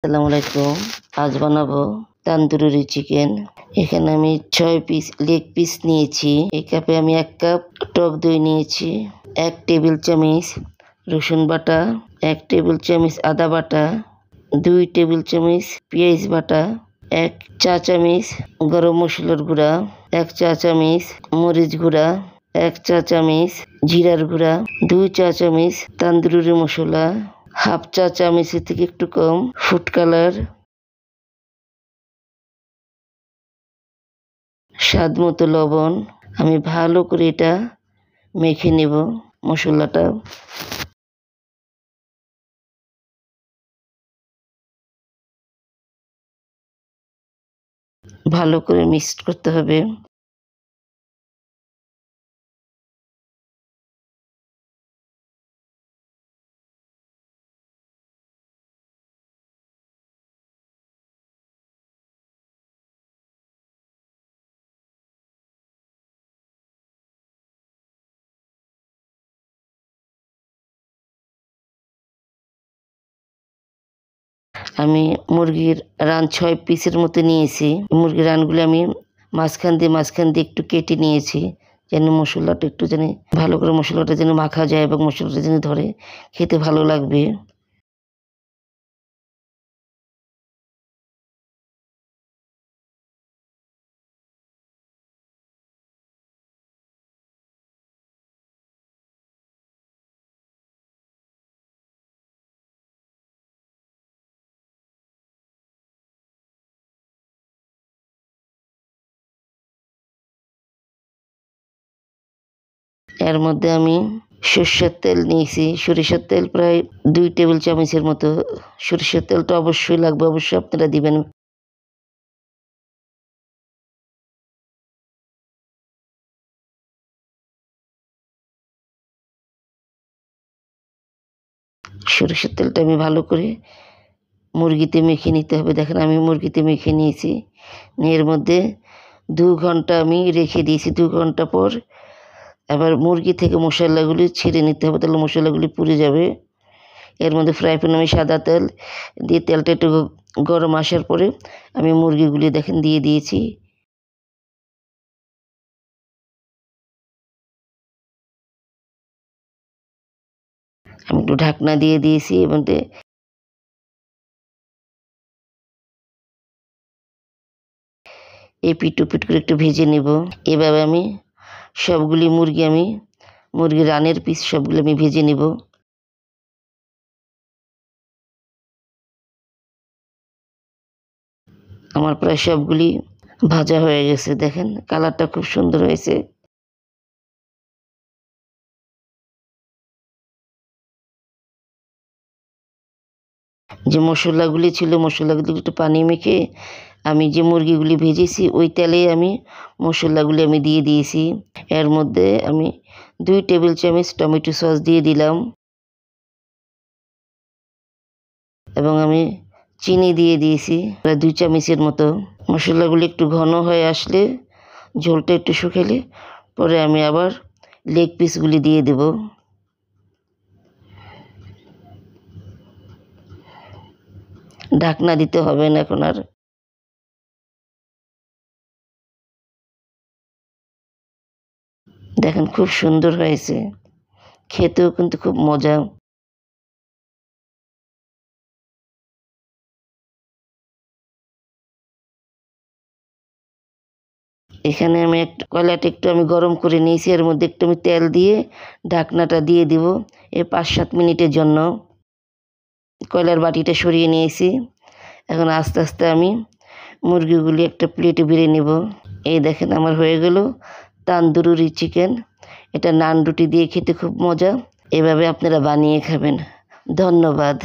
আসসালামু আলাইকুম। আজ বানাবো তন্দুরি চিকেন। এখানে আমি 6 পিস লেগ পিস নিয়েছি। এই কাপে আমি 1 কাপ টক দই নিয়েছি, 1 টেবিল চামচ রসুন বাটা, 1 টেবিল চামচ আদা বাটা, 2 টেবিল চামচ পেঁয়াজ বাটা, 1 চা চামচ গরম মশলার গুঁড়া, 1 চা চামচ মরিচ গুঁড়া, 1 চা চামচ জিরার গুঁড়া, 2 চা চামচ তন্দুরি মশলা, হাফ চা চামচের থেকে একটু কম ফুড কালার, স্বাদ মতো লবণ। আমি ভালো করে এটা মেখে নেব। মশলাটা ভালো করে মিক্সড করতে হবে। আমি মুরগির রান 6 পিসের মতো নিয়েছি। মুরগির রানগুলো আমি মাঝখান দিয়ে একটু কেটে নিয়েছি, যেন মশলাটা একটু ভালো করে মশলাটা যেন মাখা যায় এবং মশলাটা যেন ধরে, খেতে ভালো লাগবে। এর মধ্যে আমি সরষের তেল নিয়েছি। সরিষার তেল প্রায় 2 টেবিল চামচের মতো। সরিষার তেলটা অবশ্যই লাগবে, অবশ্যই আপনারা দিবেন। সরিষার তেলটা আমি ভালো করে মুরগিতে মেখে নিতে হবে। দেখেন আমি মুরগিতে মেখে নিয়েছি। এর মধ্যে 2 ঘন্টা আমি রেখে দিয়েছি। 2 ঘন্টা পর আবার মুরগি থেকে মশলাগুলি ছেড়ে নিতে হবে, তাহলে মশলাগুলি পুড়ে যাবে। এর মধ্যে ফ্রাই প্যানে আমি সাদা তেল দিয়ে তেলটা একটু গরম আসার পরে আমি মুরগিগুলি দেখেন দিয়ে দিয়েছি। আমি একটু ঢাকনা দিয়ে দিয়েছি এবং এপিঠ ওপিঠ করে একটু ভেজে নেব। এভাবে আমি সবগুলি মুরগির রানের পিস সবগুলো আমি ভেজে নেব। আমার প্রায় সবগুলি ভাজা হয়ে গেছে। দেখেন কালারটা খুব সুন্দর হয়েছে। যে মশলাগুলি ছিল, মশলাগুলি একটু পানি মেখে আমি যে মুরগিগুলি ভেজেছি ওই তেলেই আমি মশলাগুলি আমি দিয়ে দিয়েছি। এর মধ্যে আমি 2 টেবিল চামচ টমেটো সস দিয়ে দিলাম এবং আমি চিনি দিয়ে দিয়েছি প্রায় 2 চামচের মতো। মশলাগুলি একটু ঘন হয়ে আসলে, ঝোলটা একটু শুকালে পরে আমি আবার লেগ পিসগুলি দিয়ে দেব। ঢাকনা দিতে হবে না এখন আর। দেখেন খুব সুন্দর হয়েছে, খেতেও কিন্তু খুব মজা। এখানে আমি কয়লাটা একটু আমি গরম করে নিয়েছি। এর মধ্যে একটু আমি তেল দিয়ে ঢাকনাটা দিয়ে দিব এই 5-7 মিনিটের জন্য। কয়লার বাটিটা সরিয়ে নিয়েছি। এখন আস্তে আস্তে আমি মুরগিগুলি একটা প্লেটে বেড়ে নেব। এই দেখেন আমার হয়ে গেল তন্দুরি চিকেন। এটা নান রুটি দিয়ে খেতে খুব মজা। এভাবে আপনারা বানিয়ে খাবেন। ধন্যবাদ।